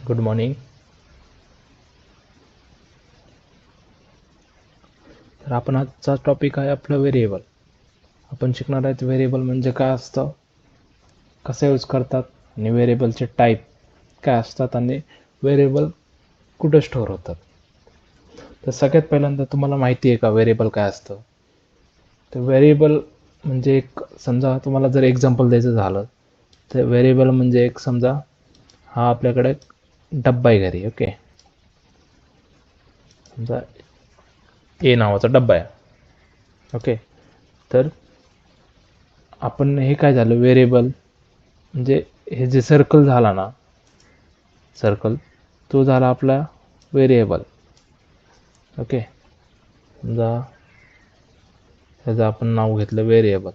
Good morning. तर आपण आजचा टॉपिक आहे आपलं व्हेरिएबल. आपण शिकणार आहेत व्हेरिएबल म्हणजे काय असतं, कसं यूज करतात आणि व्हेरिएबलचे टाईप काय असतात आणि व्हेरिएबल कुठे स्टोअर होतात. तर सगळ्यात पहिल्यांदा तुम्हाला माहिती आहे का व्हेरिएबल काय असतं? तर व्हेरिएबल म्हणजे एक, समजा तुम्हाला जर एक्झाम्पल द्यायचं झालं तर व्हेरिएबल म्हणजे एक, समजा हा आपल्याकडे डब्बा आहे घरी. ओके, समजा ए नावाचा डब्बा आहे. ओके, तर आपण हे काय झालं व्हेरिएबल म्हणजे हे जे सर्कल झाला ना, सर्कल तो झाला आपला व्हेरिएबल. ओके, समजा ह्याचं आपण नाव घेतलं व्हेरिएबल.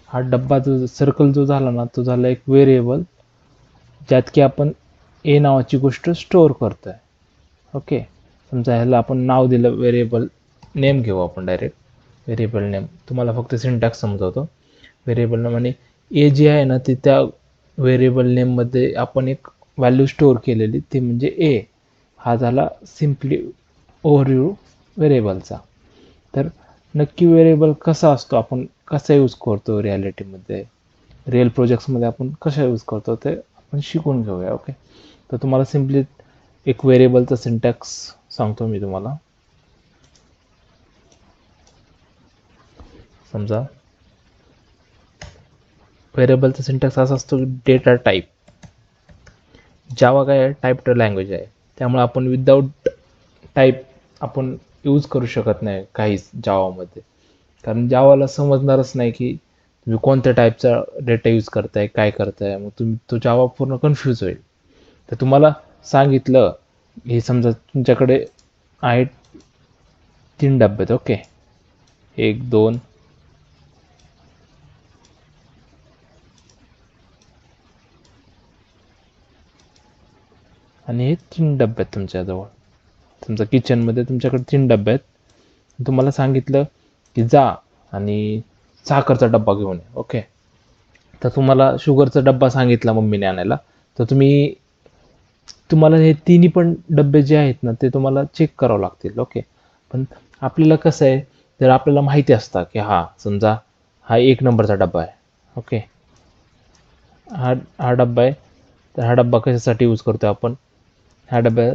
हा डब्बा जो सर्कल जो झाला ना, तो झाला एक व्हेरिएबल ज्यात की आपण ए नावाची गोष्ट स्टोअर करतोय. ओके, समजा ह्याला आपण नाव दिलं व्हेरिएबल नेम, घेऊ आपण डायरेक्ट व्हेरिएबल नेम. तुम्हाला फक्त सिंटॅक्स समजवतो. व्हेरिएबल नेम आणि ए जी आहे ना, ती त्या व्हेरिएबल नेममध्ये आपण एक व्हॅल्यू स्टोअर केलेली, ती म्हणजे ए. हा झाला सिम्पली ओव्हरव्ह्यू व्हेरिएबलचा. तर नक्की व्हेरिएबल कसा असतो, आपण कसा यूज करतो रिॲलिटीमध्ये, रिअल प्रोजेक्ट्समध्ये आपण कसा यूज करतो ते आपण शिकून घेऊया. ओके, तर तुम्हाला सिम्पली एक व्हेरिएबलचा सिंटॅक्स सांगतो मी तुम्हाला. समजा व्हेरिएबलचा सिंटॅक्स असा असतो की डेटा टाईप. जावा काय आहे, टाईप्ड लँग्वेज आहे, त्यामुळे आपण विदाऊट टाईप आपण यूज करू शकत नाही काहीच जावामध्ये. कारण जावाला समजणारच नाही की तुम्ही कोणत्या टाईपचा डेटा यूज करताय, काय करताय, मग तुम्ही तो जावा पूर्ण कन्फ्यूज होईल. तर तुम्हाला सांगितलं, हे समजा तुमच्याकडे आहे 3 डब्यात. ओके, 1 2 आणि हे 3 डबे आहेत तुमच्याजवळ. समजा किचनमध्ये तुमच्याकडे 3 डबे आहेत. तुम्हाला सांगितलं की जा आणि साखरचा डब्बा घेऊन ये. ओके, तर तुम्हाला शुगरचा डब्बा सांगितला मम्मीने आणायला. तर तुम्हाला हे तिन्ही पण डबे जे आहेत ना, ते तुम्हाला चेक करावं लागतील. ओके, पण आपल्याला कसं आहे, तर आपल्याला माहिती असतं की हा, समजा हा 1 नंबरचा डब्बा आहे. ओके, हा हा डब्बा आहे. तर हा डब्बा कशासाठी यूज करतो आपण, ह्या डब्या,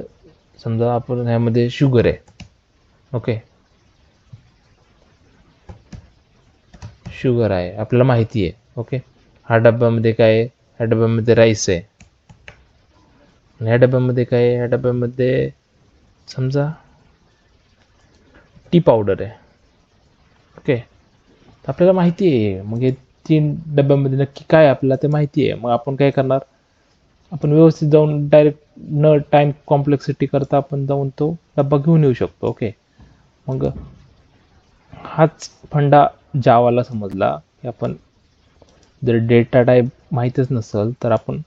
समजा आपण ह्यामध्ये शुगर आहे. ओके, शुगर आहे आपल्याला माहिती आहे. ओके, हा डब्यामध्ये काय आहे, ह्या डब्यामध्ये राईस आहे. ह्या डब्यामध्ये काय आहे, ह्या डब्यामध्ये समजा टी पावडर आहे. ओके, आपल्याला माहिती आहे. मग हे 3 डब्यामध्ये नक्की काय आपल्याला ते माहिती आहे. मग आपण काय करणार, आपण व्यवस्थित जाऊन डायरेक्ट न टाइम कॉम्प्लेक्सिटी करता आपण जाऊन तो डब्बा घेऊन येऊ शकतो. ओके, मग हाच फंडा जावाला समजला की आपण जर डेटा टाईप माहीतच नसेल तर आपण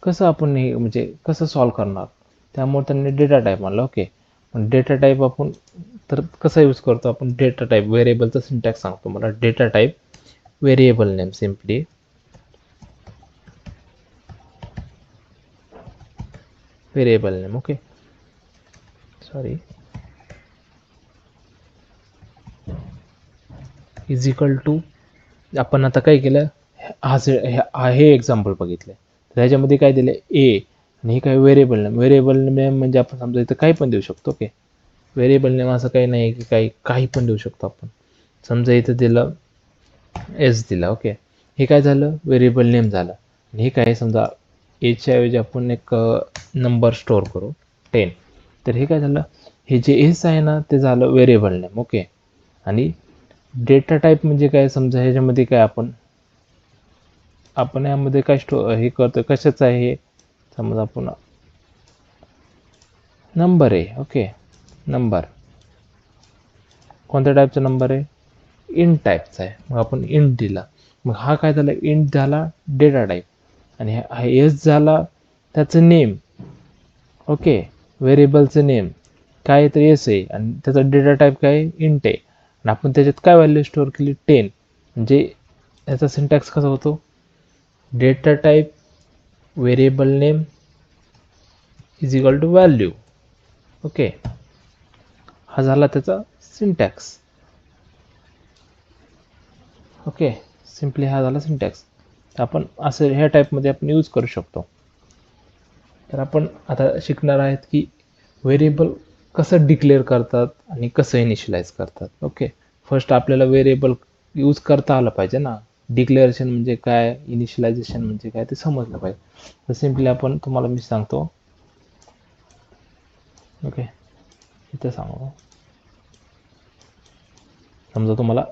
आपण हे म्हणजे कसं सॉल्व करणार. त्यामुळे त्यांनी डेटा टाईप आणला. ओके, पण डेटा टाईप आपण तर कसा यूज करतो, आपण डेटा टाईप व्हेरिएबलचा सिंटॅक्स सांगतो मला. Data type variable name, simply variable name. Okay, sorry, is equal to, आपण आता काय केलं, हे एक्झाम्पल बघितलं. तर ह्याच्यामध्ये काय दिलं, ए, आणि हे काय व्हेरिएबल नेम. व्हेरिएबल नेम म्हणजे आपण समजा इथं काही पण देऊ शकतो. ओके, व्हेरिएबल नेम असं काही नाही की काही पण देऊ शकतो आपण. समजा इथं दिलं एस दिला. ओके, हे काय झालं, व्हेरिएबल नेम झालं. आणि हे काय, समजा एच्या ऐवजी आपण एक नंबर स्टोअर करू 10. तर हे काय झालं, हे जे एस आहे ना, ते झालं व्हेरिएबल नेम. ओके, आणि डेटा टाईप म्हणजे काय, समजा ह्याच्यामध्ये काय आपण आपण यामध्ये काय हे करतो, कशाचं आहे हे, समजा आपण नंबर आहे. ओके, नंबर कोणत्या टाईपचा नंबर आहे, इंट टाईपचा आहे. मग आपण इंट दिला. मग हा काय झाला, इंट झाला डेटा टाईप. आणि हा एस झाला त्याचं नेम. ओके, व्हेरिएबलचं नेम काय तर एस आहे आणि त्याचा डेटा टाईप काय इंट आहे. आणि आपण त्याच्यात काय व्हॅल्यू स्टोअर केली, 10. म्हणजे याचा सिंटॅक्स कसा होतो, data type variable name is equal to value. Okay, हा झाला त्याचा सिंटॅक्स. ओके, सिम्पली हा झाला सिंटॅक्स. आपण असं ह्या टाईपमध्ये आपण यूज करू शकतो. तर आपण आता शिकणार आहेत की व्हेरिएबल कसं डिक्लेअर करतात आणि कसं इनिशियलाइज करतात. ओके, फर्स्ट आपल्याला व्हेरिएबल यूज करता आलं पाहिजे ना. डिक्लेरेशन म्हणजे काय, इनिशियलायझेशन म्हणजे काय ते समजलं पाहिजे. तर सिम्पली आपण तुम्हाला मी सांगतो. ओके, इथे सांगू, समजा तुम्हाला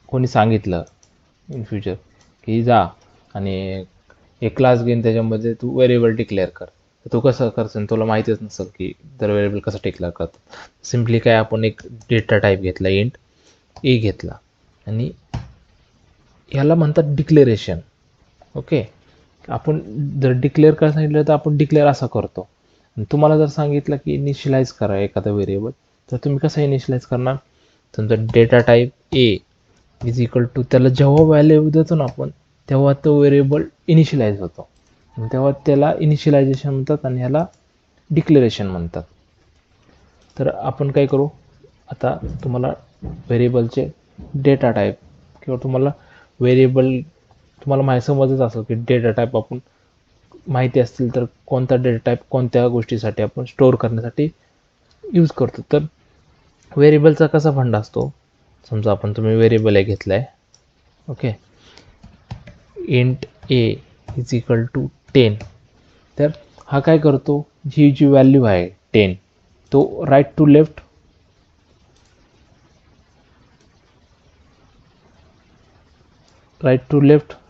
कोणी सांगितलं इन फ्युचर की जा आणि एक क्लास घेऊन त्याच्यामध्ये तू व्हेरिएबल डिक्लेअर कर, तर तू कसं करशील, तुला माहितीच नसेल की तर व्हेरिएबल कसं डिक्लेअर करतात. सिम्पली काय, आपण एक डेटा टाईप घेतला, इंट ए घेतला आणि ह्याला म्हणतात डिक्लेरेशन. ओके, आपण जर डिक्लेअर करायला सांगितलं तर आपण डिक्लेअर असं करतो. तुम्हाला जर सांगितलं की इनिशियलाइज करा एखादा व्हेरिएबल, तर तुम्ही कसं इनिशियलाइज करणार, तुमचा data type A is equal to, त्याला जेव्हा व्हॅल्यू देतो ना आपण, तेव्हा तो व्हेरिएबल इनिशियलाइज होतो, तेव्हा त्याला इनिशियलायझेशन म्हणतात आणि ह्याला डिक्लेरेशन म्हणतात. तर आपण काय करू, आता तुम्हाला व्हेरिएबलचे डेटा टाईप किंवा तुम्हाला व्हेरिएबल तुम्हाला माहिती समजत असेल की डेटा टाईप आपण माहिती असतील तर कोणता डेटा टाईप कोणत्या गोष्टीसाठी आपण स्टोअर करण्यासाठी यूज करतो. तर व्हेरिएबलचा कसा फंडा असतो, समजा आपण तुम्ही व्हेरिएबल आहे घेतलाय. Okay, int A is equal to 10. तर हा काय करतो, ही जी व्हॅल्यू आहे 10, तो राईट टू लेफ्ट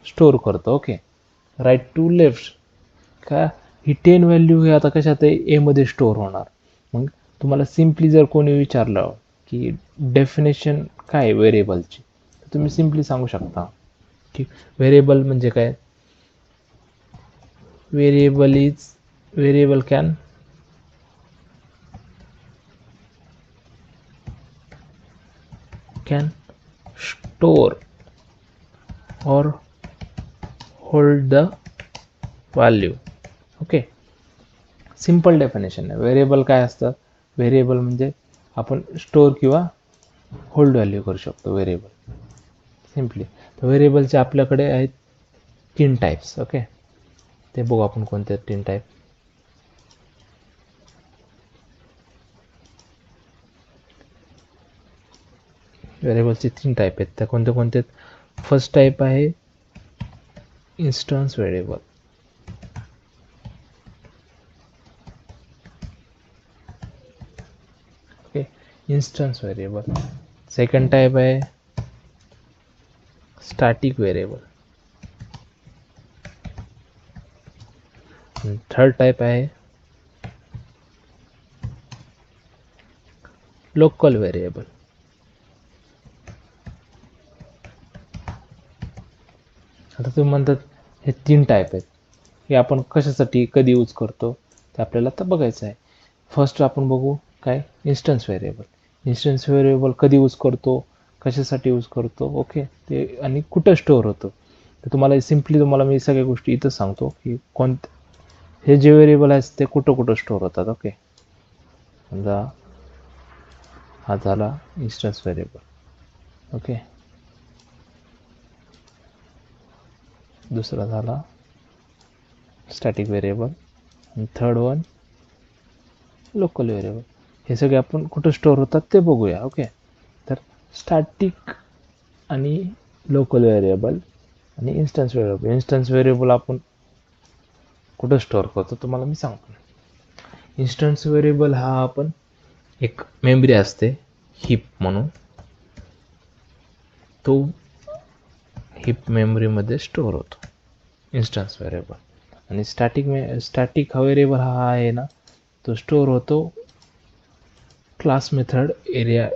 स्टोअर करतो. ओके, राईट टू लेफ्ट का, ही 10 व्हॅल्यू हे आता कशात आहे, ए मध्ये स्टोअर होणार. मग तुम्हाला सिम्पली जर कोणी विचारलं की डेफिनेशन काय व्हेरिएबलची, तर तुम्ही सिम्पली सांगू शकता की व्हेरिएबल म्हणजे काय, variable can store or hold the value. Okay, simple definition आहे. व्हेरिएबल काय असतं, व्हेरिएबल म्हणजे आपण स्टोअर किंवा होल्ड व्हॅल्यू करू शकतो व्हेरिएबल सिम्पली. तर व्हेरिएबलचे आपल्याकडे आहेत 3 टाईप्स. ओके, ते बघू आपण कोणते 3 टाईप. व्हेरिएबलचे 3 टाईप आहेत, त्या कोणते कोणते. फर्स्ट टाईप आहे instance variable. Okay, instance variable. Second type आहे स्टॅटिक व्हेरिएबल. थर्ड टाईप आहे लोकल व्हेरिएबल. आता तुम्ही म्हणतात हे 3 टाईप आहेत, हे आपण कशासाठी कधी यूज करतो ते आपल्याला आता बघायचं आहे. फर्स्ट आपण बघू काय, इन्स्टन्स व्हेरिएबल. इन्स्टन्स व्हेरिएबल कधी यूज करतो, कशासाठी यूज करतो, ओके, ते आणि कुठं स्टोअर होतो. तर तुम्हाला सिम्पली तुम्हाला मी सगळ्या गोष्टी इथं सांगतो की हे जे व्हेरिएबल आहेत ते कुठं कुठं स्टोअर होतात. ओके, समजा हा झाला इन्स्टन्स व्हेरिएबल. ओके, दुसरा झाला स्टॅटिक व्हेरिएबल आणि थर्ड वन लोकल व्हेरिएबल. हे सगळे आपण कुठं स्टोअर होतात ते बघूया. ओके, तर स्टॅटिक आणि लोकल व्हेरिएबल आणि इन्स्टन्स व्हेरिएबल. इन्स्टन्स व्हेरिएबल आपण कुठं स्टोअर करतो तुम्हाला मी सांगतो. इन्स्टन्स व्हेरिएबल हा आपण एक मेमरी असते हिप म्हणून, तो हिप मेमरीमध्ये स्टोअर होतो इन्स्टन्स व्हेरिएबल. आणि स्टॅटिक व्हेरिएबल हा आहे ना, तो स्टोअर होतो क्लास मेथड एरिया,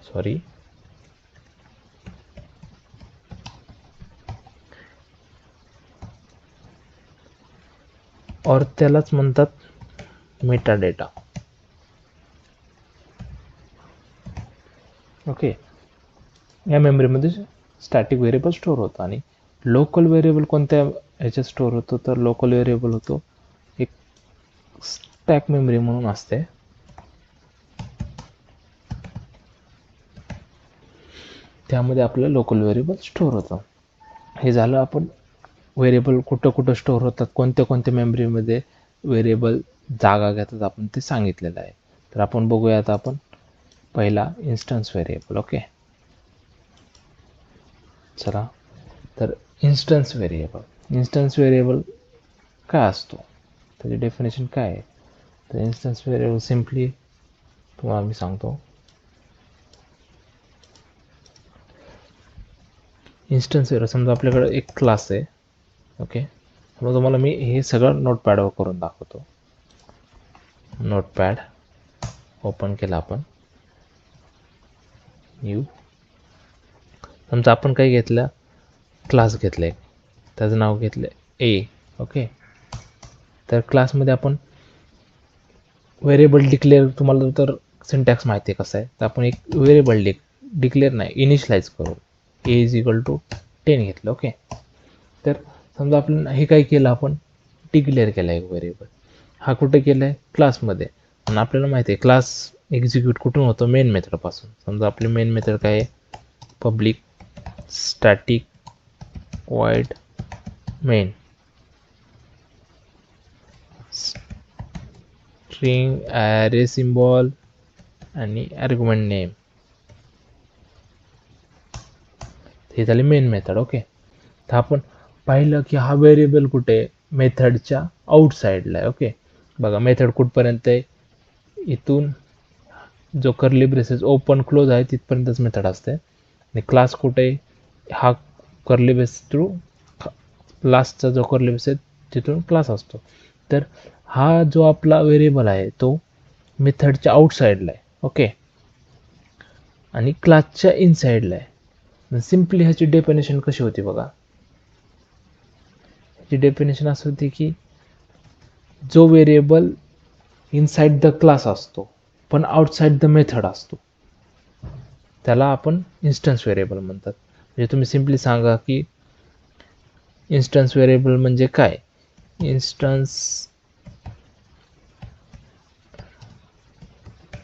सॉरी, और त्यालाच म्हणतात मेटा डेटा. ओके. या मेमरीमध्ये स्टॅटिक व्हेरिएबल स्टोअर होतं. आणि लोकल व्हेरिएबल कोणत्या ह्याच्यात स्टोअर होतो, तर लोकल व्हेरिएबल होतो एक स्टॅक मेमरी म्हणून असते. त्यामध्ये आपलं लोकल व्हेरिएबल स्टोअर होतं. हे झालं आपण व्हेरिएबल कुठं कुठं स्टोअर होतात, कोणत्या कोणत्या मेमरीमध्ये व्हेरिएबल जागा घेतात आपण ते सांगितलेलं आहे. तर आपण बघूया आता आपण पहिला इन्स्टन्स व्हेरिएबल. ओके, चला. तर इन्स्टन्स व्हेरिएबल काय असतो, त्याची डेफिनेशन काय आहे? तर इन्स्टन्स व्हेरिएबल सिम्पली तुम्हाला मी सांगतो. इन्स्टन्स व्हेरिएबल, समजा आपल्याकडे एक क्लास आहे. ओके, मग तुम्हाला मी हे सगळं नोटपॅडवर करून दाखवतो. नोटपॅड ओपन केला आपण. न्यू, समजा आपण काय घेतलं, क्लास घेतले, त्याचं नाव घेतलं ए. ओके, तर क्लासमध्ये आपण व्हेरिएबल डिक्लेअर, तुम्हाला तर सिंटॅक्स माहिती आहे कसं आहे, तर आपण एक व्हेरिएबल डिक्लेअर नाही, इनिशियलाइज करू. ए इज इक्वल टू 10 घेतलं. ओके, तर समजा आपण हे काय केलं, आपण डिक्लेअर केला एक व्हेरिएबल. हा कुठे केला आहे, क्लासमध्ये. आणि आपल्याला माहिती आहे क्लास एक्झिक्यूट कुठून होतो, मेन मेथडपासून. समजा आपली मेन मेथड काय आहे, public static void main string array symbol आणि argument name. हे झाले मेन मेथड. ओके, तर आपण पाहिलं की हा व्हेरिएबल कुठे, मेथडच्या आउटसाइडला आहे. ओके, बघा मेथड कुठपर्यंत आहे, इथून जो कर्ली ब्रेसेस ओपन क्लोज आहे तिथपर्यंतच मेथड असते. आणि क्लास कुठे, हा कर्ली ब्रेस थ्रू लास्टचा जो कर्ली ब्रेस आहे तिथून क्लास असतो. तर हा जो आपला व्हेरिएबल आहे तो मेथडच्या आउटसाइडला आहे. ओके, आणि क्लासच्या इनसाइडला आहे. सिम्पली ह्याची डेफिनेशन कशी होती बघा. ह्याची डेफिनेशन असं होती की जो व्हेरिएबल इनसाइड द क्लास असतो पण आउटसाइड द मेथड असतो त्याला आपण इन्स्टन्स व्हेरिएबल म्हणतात. म्हणजे तुम्ही सिम्पली सांगा की इन्स्टन्स व्हेरिएबल म्हणजे काय. इन्स्टन्स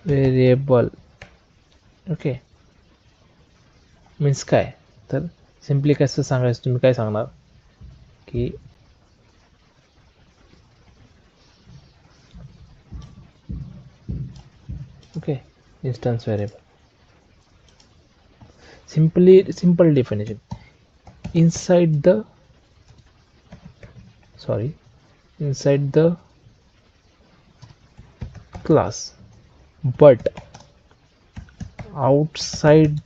व्हेरिएबल ओके मीन्स काय, तर सिम्पली कसं सांगायचं, तुम्ही काय सांगणार की okay instance variable simple definition, inside the class but outside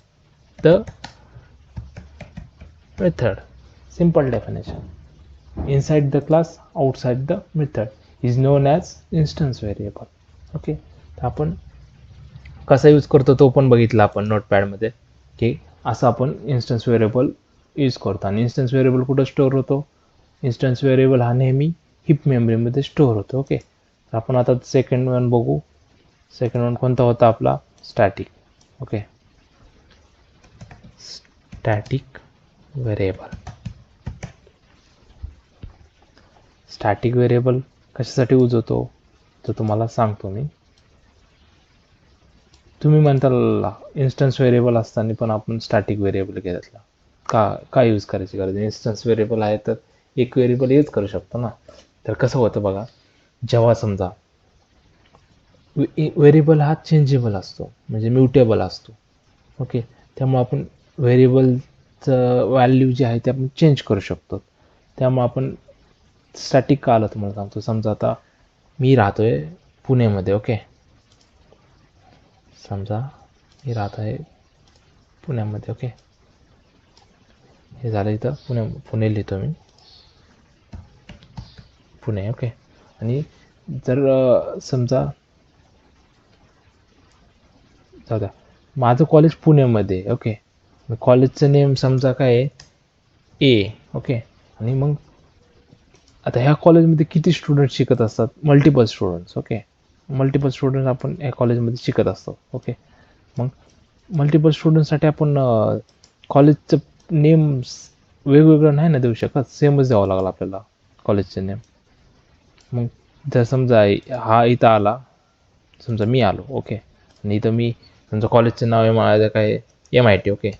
the method. Simple definition, inside the class outside the method is known as instance variable. Okay, तर आपण कसा यूज करतो तो पण बघितला आपण नोटपॅडमध्ये की असं आपण इन्स्टन्स व्हेरिएबल यूज करतो. आणि इन्स्टन्स व्हेरिएबल कुठं स्टोअर होतो, इन्स्टन्स व्हेरिएबल हा नेहमी हिप मेमरीमध्ये स्टोअर होतो. ओके, तर आपण आता सेकंड वन बघू. सेकंड वन कोणता होता आपला, static. Okay, static variable. Static variable कशासाठी यूज होतो तर तुम्हाला सांगतो मी. तुम्ही म्हणताल इन्स्टन्स व्हेरिएबल असताना पण आपण स्टॅटिक व्हेरिएबल घेतला का यूज करायची गरज, इन्स्टन्स व्हेरिएबल आहे तर एक व्हेरिएबल यूज करू शकतो ना. तर कसं होतं बघा, जेव्हा समजा व्हेरिएबल हा चेंजेबल असतो म्हणजे म्युटेबल असतो. ओके, त्यामुळे आपण व्हेरिएबलचं व्हॅल्यू जे आहे ते आपण चेंज करू शकतो. त्यामुळे आपण स्टॅटिक का आलं तुम्हाला सांगतो. समजा आता मी राहतोय पुण्यामध्ये. ओके, समजा मी राहत आहे पुण्यामध्ये. ओके, हे झालं इथं पुणे लिहितो मी, पुणे. ओके, आणि जर समजा जाऊ द्या माझं कॉलेज पुण्यामध्ये. ओके, कॉलेजचं नेम समजा काय आहे ए. ओके, आणि मग आता ह्या कॉलेजमध्ये किती स्टुडंट शिकत असतात, multiple students. Okay, multiple student आपण ह्या कॉलेजमध्ये शिकत असतो. ओके, मग मल्टिपल स्टुडंटसाठी आपण कॉलेजचं नेम वेगवेगळं नाही ना देऊ शकत, सेमच द्यावं लागलं आपल्याला कॉलेजचं नेम. मग जर समजा हा इथं आला, समजा मी आलो ओके, आणि इथं मी समजा कॉलेजचं नाव आहे माझं काय MIT okay,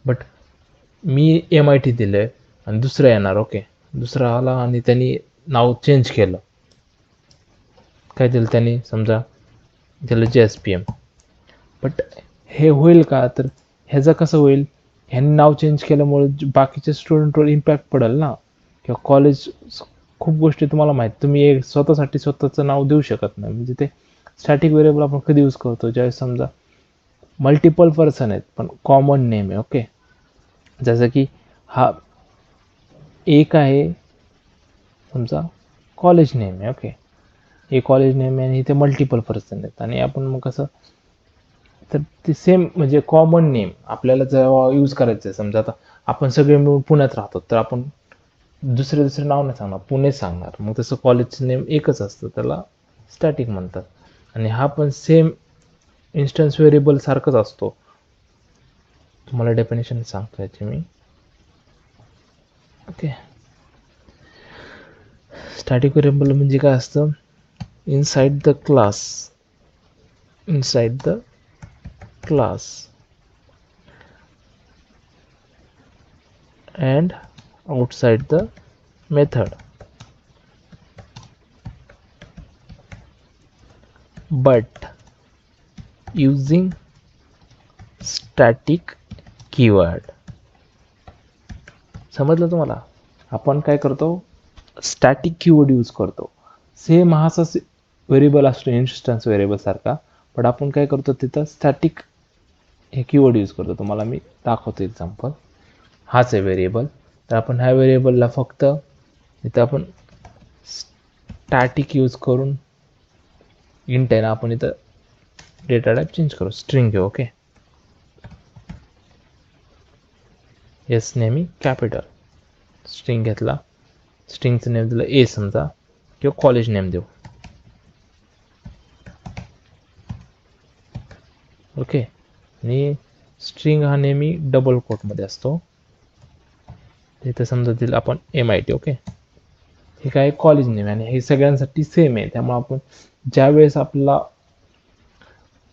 but me MIT दिलं आहे आणि दुसरं येणार ओके, दुसरा आला आणि त्यांनी नाव चेंज केलं, काय दिलं त्यांनी समजा दिलं JSPM. बट हे होईल का, तर ह्याचं कसं होईल, ह्यांनी नाव चेंज केल्यामुळे बाकीच्या स्टुडंटवर इम्पॅक्ट पडेल ना, किंवा कॉलेज खूप गोष्टी तुम्हाला माहीत, तुम्ही एक स्वतःसाठी स्वतःचं नाव देऊ शकत नाही. म्हणजे ते स्टॅटिक व्हेरिएबल आपण कधी यूज करतो, ज्यावेळेस समजा मल्टिपल पर्सन आहेत पण कॉमन नेम आहे ओके, जसं की हा एक आहे समजा कॉलेज नेम आहे ओके, हे कॉलेज नेम आहे आणि इथे मल्टिपल पर्सन आहेत, आणि आपण मग कसं, तर ते सेम म्हणजे कॉमन नेम आपल्याला जेव्हा यूज करायचं आहे, समजा आता आपण सगळे मिळून पुण्यात राहतो, तर आपण दुसरे नाव नाही सांगणार, पुणे सांगणार, मग तसं कॉलेजचं नेम एकच असतं, त्याला स्टॅटिक म्हणतात. आणि हा पण सेम इन्स्टन्स व्हेरिएबल सारखंच असतो. तुम्हाला डेफिनेशन सांगतो याची मी ओके. स्टॅटिक व्हेरिएबल म्हणजे काय असतं, inside the class and outside the method, but using static keyword. समजलं तुम्हाला, आपण काय करतो, स्टॅटिक कीवर्ड यूज करतो. सेम हा असा व्हेरिएबल असतो इन्स्टन्स व्हेरिएबल सारखा, पण आपण काय करतो तिथं स्टॅटिक हे कीवर्ड यूज करतो. तुम्हाला मी दाखवतो एक्झाम्पल. हाच आहे व्हेरिएबल, तर आपण ह्या व्हेरिएबलला फक्त इथं आपण स्टॅटिक यूज करून इंट आहे ना, आपण इथं डेटा टाईप चेंज करू, स्ट्रिंग घेऊ ओके. एस नेहमी कॅपिटल, स्ट्रिंग घेतला, स्ट्रिंगचं नेम दिलं ए समजा, किंवा कॉलेज नेम देऊ ओके. आणि स्ट्रिंग हा नेहमी डबल कोटमध्ये असतो, तिथं समजा दिलं आपण MIT ओके. हे काय कॉलेज नेम आहे आणि हे सगळ्यांसाठी सेम आहे, त्यामुळे आपण ज्या वेळेस आपल्याला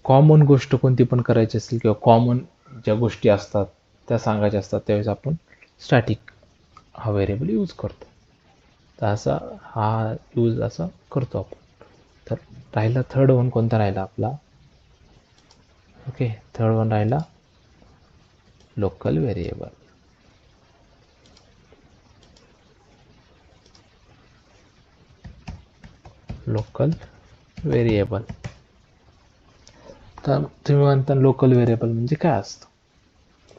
कॉमन गोष्ट कोणती पण करायची असेल किंवा कॉमन ज्या गोष्टी असतात त्या सांगायच्या असतात, त्यावेळेस आपण स्टॅटिक हा व्हेरिएबल यूज करतो. तर असा हा यूज असा करतो आपण. तर राहिला थर्ड वन, कोणता राहिला आपला ओके, थर्ड वन राहिला लोकल व्हेरिएबल. लोकल व्हेरिएबल, तर तुम्ही म्हणता लोकल व्हेरिएबल म्हणजे काय असतं,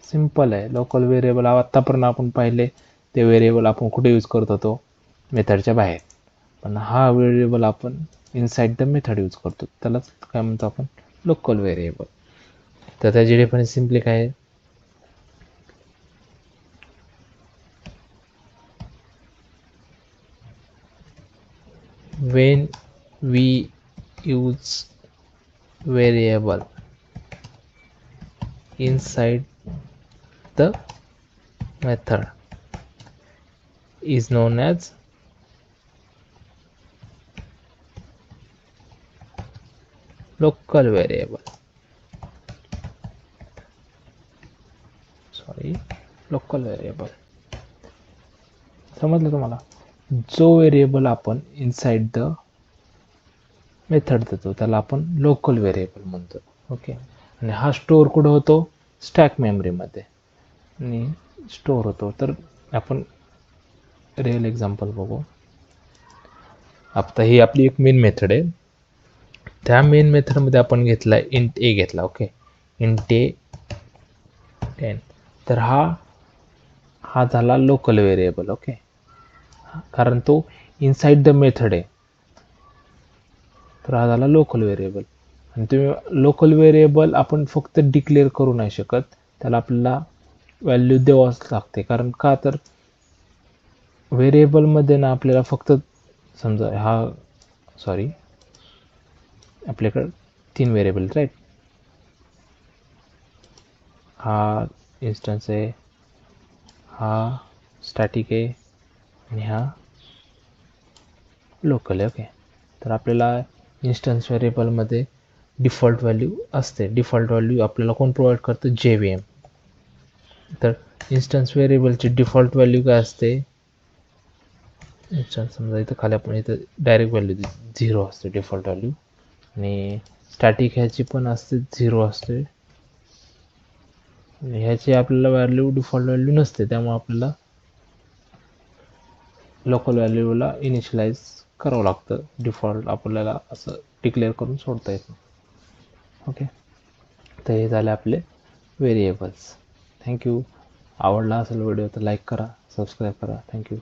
सिम्पल आहे. लोकल व्हेरिएबल आत्तापर्यंत आपण पाहिले ते व्हेरिएबल आपण कुठे यूज करत होतो, मेथडच्या बाहेर, पण हा व्हेरिएबल आपण इनसाइड द मेथड यूज करतो, त्यालाच काय म्हणतो आपण लोकल व्हेरिएबल. तर त्याची डिफरन्स सिम्पली काय आहे, when we use variable inside the method is known as local variable. Local variable. समजलं तुम्हाला, जो व्हेरिएबल आपण इनसाइड द मेथड देतो त्याला आपण लोकल व्हेरिएबल म्हणतो ओके. आणि हा स्टोअर कुठं होतो, स्टॅक मेमरीमध्ये आणि स्टोअर होतो. तर आपण रिअल एक्झाम्पल बघू. आता ही आपली एक मेन मेथड आहे, त्या मेन मेथडमध्ये आपण घेतला इंट ए घेतला ओके, इंट ए 10. तर हा झाला लोकल व्हेरिएबल ओके, कारण तो इनसाइड द मेथड आहे, तर हा झाला लोकल व्हेरिएबल. आणि तुम्ही लोकल व्हेरिएबल आपण फक्त डिक्लेअर करू नाही शकत, त्याला आपल्याला व्हॅल्यू द्यावाच लागते. कारण का, तर व्हेरिएबलमध्ये ना आपल्याला फक्त समजा आपल्याकडे 3 व्हेरिएबल राईट, हा इन्स्टन्स आहे, हा स्टॅटिक आहे आणि हा लोकल आहे. ओके, तर आपल्याला इन्स्टन्स व्हेरिएबलमध्ये डिफॉल्ट व्हॅल्यू असते. डिफॉल्ट व्हॅल्यू आपल्याला कोण प्रोव्हाइड करतं? JVM. तर इन्स्टन्स व्हेरिएबलची डिफॉल्ट व्हॅल्यू काय असते? इन्स्टन्स समजा इथं खाली आपण इथं डायरेक्ट व्हॅल्यू 0 असते डिफॉल्ट व्हॅल्यू, आणि स्टॅटिक ह्याची पण असते 0 असते. ह्याची आपल्याला व्हॅल्यू डिफॉल्ट व्हॅल्यू नसते, त्यामुळे आपल्याला लोकल व्हॅल्यूला इनिशियलाइज करावं लागतं. डिफॉल्ट आपल्याला असं डिक्लेअर करून सोडता येत नाही. ओके, तर हे झाले आपले व्हेरिएबल्स. थँक्यू. आवडला असेल व्हिडिओ तर लाईक करा, सबस्क्राईब करा. थँक्यू.